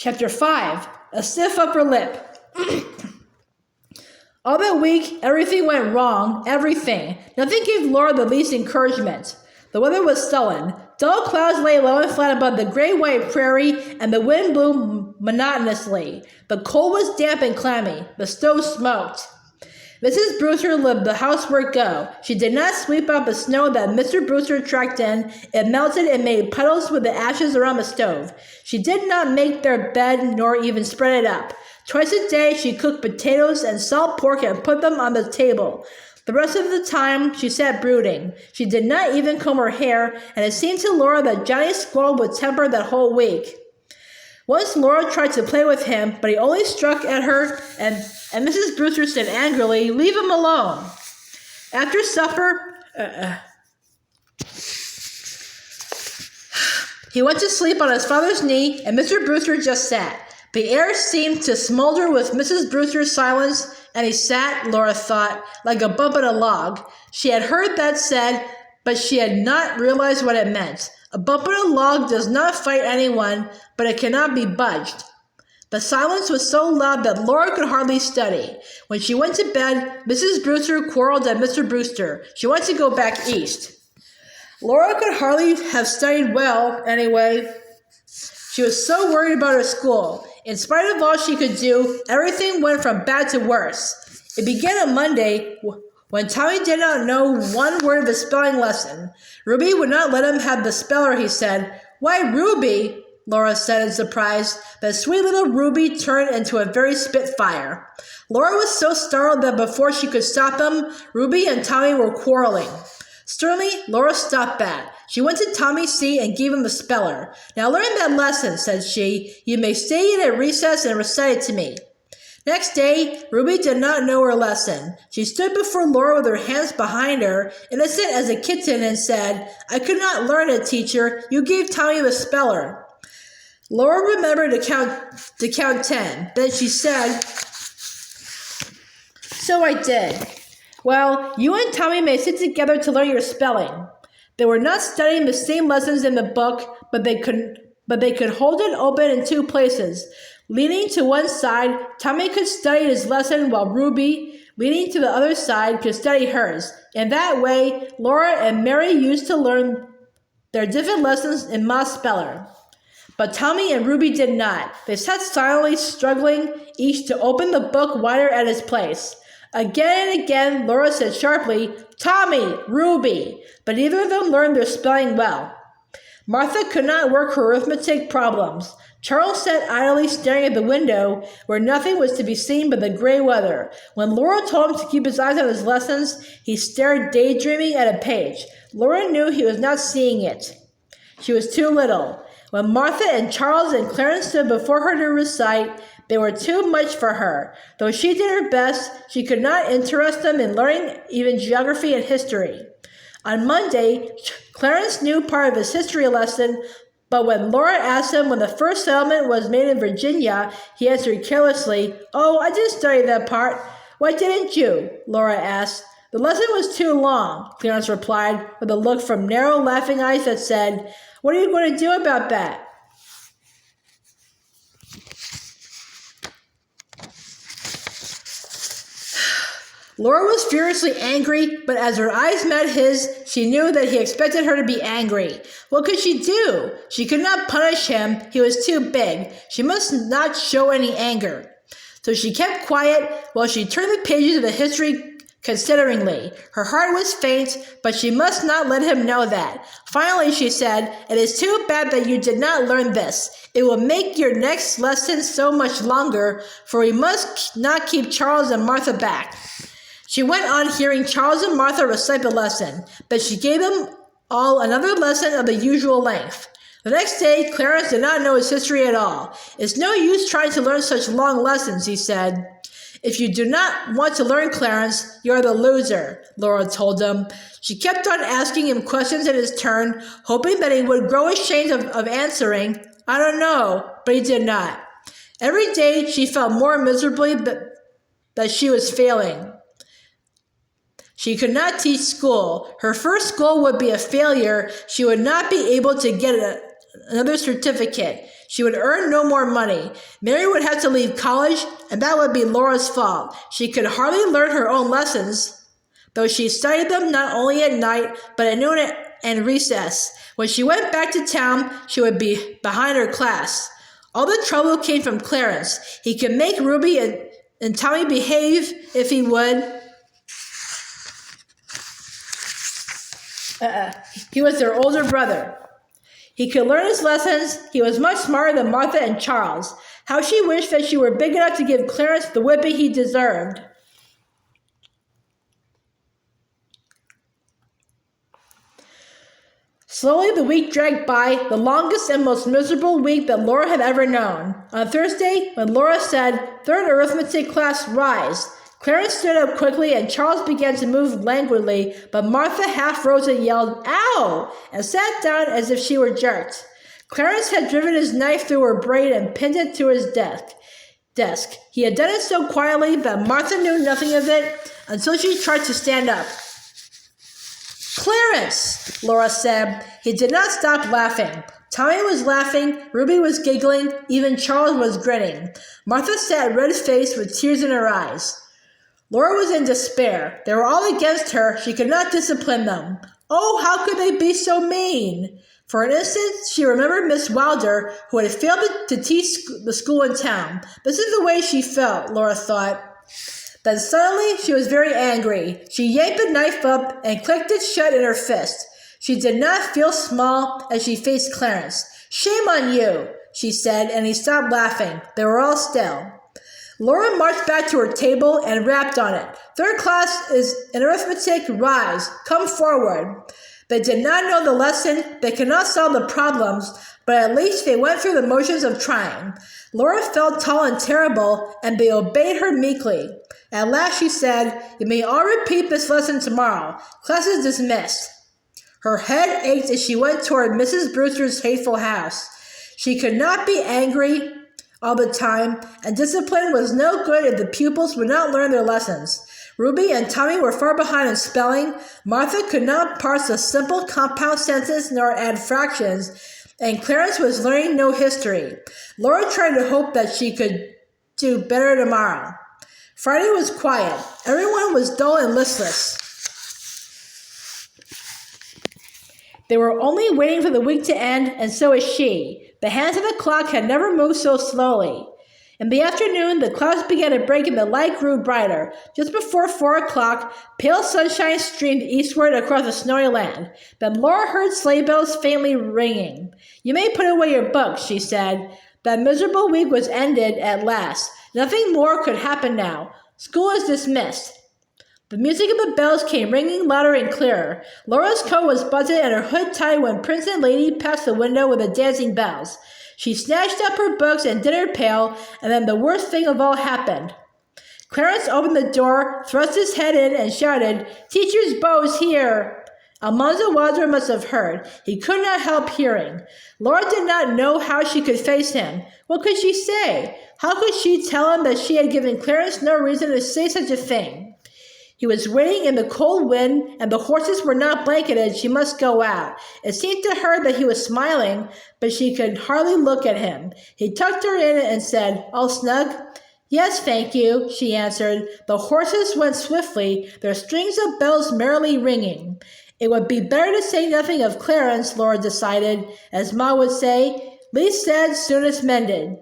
Chapter 5. A Stiff Upper Lip. All that week, everything went wrong. Everything. Nothing gave Laura the least encouragement. The weather was sullen. Dull clouds lay low and flat above the gray-white prairie, and the wind blew monotonously. The coal was damp and clammy. The stove smoked. Mrs. Brewster let the housework go. She did not sweep up the snow that Mr. Brewster tracked in. It melted and made puddles with the ashes around the stove. She did not make their bed nor even spread it up. Twice a day she cooked potatoes and salt pork and put them on the table. The rest of the time she sat brooding. She did not even comb her hair, and it seemed to Laura that Johnny squalled with temper that whole week. Once Laura tried to play with him, but he only struck at her, and Mrs. Brewster said angrily, "Leave him alone." After supper, he went to sleep on his father's knee, and Mr. Brewster just sat. The air seemed to smolder with Mrs. Brewster's silence, and he sat, Laura thought, like a bump in a log. She had heard that said, but she had not realized what it meant. A bump in a log does not fight anyone, but it cannot be budged. The silence was so loud that Laura could hardly study. When she went to bed, Mrs. Brewster quarreled at Mr. Brewster. She wanted to go back east. Laura could hardly have studied well, anyway. She was so worried about her school. In spite of all she could do, everything went from bad to worse. It began on Monday, when Tommy did not know one word of his spelling lesson. Ruby would not let him have the speller, he said. "Why, Ruby?" Laura said in surprise. But sweet little Ruby turned into a very spitfire. Laura was so startled that before she could stop them, Ruby and Tommy were quarreling. Sternly, Laura stopped that. She went to Tommy's seat and gave him the speller. "Now learn that lesson," said she. "You may stay in at recess and recite it to me." Next day, Ruby did not know her lesson. She stood before Laura with her hands behind her, innocent as a kitten, and said, "I could not learn it, teacher. You gave Tommy the speller." Laura remembered to count 10. Then she said, "So I did. Well, you and Tommy may sit together to learn your spelling." They were not studying the same lessons in the book, but they could hold it open in two places. Leaning to one side, Tommy could study his lesson while Ruby, leaning to the other side, could study hers. In that way, Laura and Mary used to learn their different lessons in Ma's speller. But Tommy and Ruby did not. They sat silently, struggling, each to open the book wider at his place. Again and again, Laura said sharply, "Tommy, Ruby," but neither of them learned their spelling well. Martha could not work her arithmetic problems. Charles sat idly staring at the window, where nothing was to be seen but the gray weather. When Laura told him to keep his eyes on his lessons, he stared daydreaming at a page. Laura knew he was not seeing it. She was too little. When Martha and Charles and Clarence stood before her to recite, they were too much for her. Though she did her best, she could not interest them in learning even geography and history. On Monday, Clarence knew part of his history lesson, but when Laura asked him when the first settlement was made in Virginia, he answered carelessly, "Oh, I didn't study that part." "Why didn't you?" Laura asked. "The lesson was too long," Clarence replied, with a look from narrow, laughing eyes that said, "What are you going to do about that?" Laura was furiously angry, but as her eyes met his, she knew that he expected her to be angry. What could she do? She could not punish him. He was too big. She must not show any anger. So she kept quiet while she turned the pages of the history consideringly. Her heart was faint, but she must not let him know that. Finally, she said, "It is too bad that you did not learn this. It will make your next lesson so much longer, for we must not keep Charles and Martha back." She went on hearing Charles and Martha recite the lesson, but she gave them all another lesson of the usual length. The next day, Clarence did not know his history at all. "It's no use trying to learn such long lessons," he said. "If you do not want to learn, Clarence, you are the loser," Laura told him. She kept on asking him questions in his turn, hoping that he would grow ashamed of answering, "I don't know," but he did not. Every day, she felt more miserably that she was failing. She could not teach school. Her first school would be a failure. She would not be able to get another certificate. She would earn no more money. Mary would have to leave college, and that would be Laura's fault. She could hardly learn her own lessons, though she studied them not only at night, but at noon and recess. When she went back to town, she would be behind her class. All the trouble came from Clarence. He could make Ruby and Tommy behave if he would. He was their older brother. He could learn his lessons. He was much smarter than Martha and Charles. How she wished that she were big enough to give Clarence the whipping he deserved. Slowly the week dragged by, the longest and most miserable week that Laura had ever known. On Thursday, when Laura said, "Third arithmetic class, rise," Clarence stood up quickly and Charles began to move languidly, but Martha half rose and yelled, "Ow!" and sat down as if she were jerked. Clarence had driven his knife through her brain and pinned it to his desk. He had done it so quietly that Martha knew nothing of it until she tried to stand up. "Clarence," Laura said. He did not stop laughing. Tommy was laughing, Ruby was giggling, even Charles was grinning. Martha sat red-faced with tears in her eyes. Laura was in despair. They were all against her. She could not discipline them. Oh, how could they be so mean? For an instant, she remembered Miss Wilder, who had failed to teach the school in town. This is the way she felt, Laura thought. Then suddenly, she was very angry. She yanked the knife up and clicked it shut in her fist. She did not feel small as she faced Clarence. "Shame on you," she said, and he stopped laughing. They were all still. Laura marched back to her table and rapped on it. "Third class is in arithmetic, rise. Come forward." They did not know the lesson, they could not solve the problems, but at least they went through the motions of trying. Laura felt tall and terrible, and they obeyed her meekly. At last she said, "You may all repeat this lesson tomorrow. Class is dismissed." Her head ached as she went toward Mrs. Brewster's hateful house. She could not be angry all the time, and discipline was no good if the pupils would not learn their lessons. Ruby and Tommy were far behind in spelling. Martha could not parse a simple compound sentence nor add fractions, and Clarence was learning no history. Laura tried to hope that she could do better tomorrow. Friday was quiet. Everyone was dull and listless. They were only waiting for the week to end, and so was she. The hands of the clock had never moved so slowly. In the afternoon, the clouds began to break and the light grew brighter. Just before 4 o'clock, pale sunshine streamed eastward across the snowy land. Then Laura heard sleigh bells faintly ringing. "You may put away your books," she said. That miserable week was ended at last. Nothing more could happen now. School is dismissed. The music of the bells came ringing louder and clearer. Laura's coat was buttoned and her hood tied when Prince and Lady passed the window with the dancing bells. She snatched up her books and dinner pail, and then the worst thing of all happened. Clarence opened the door, thrust his head in, and shouted, "Teacher's Beau's here!" Almanzo Wilder must have heard. He could not help hearing. Laura did not know how she could face him. What could she say? How could she tell him that she had given Clarence no reason to say such a thing? He was waiting in the cold wind, and the horses were not blanketed. She must go out. It seemed to her that he was smiling, but she could hardly look at him. He tucked her in and said, "All snug?" "Yes, thank you," she answered. The horses went swiftly, their strings of bells merrily ringing. It would be better to say nothing of Clarence, Laura decided. As Ma would say, "Least said, soonest mended."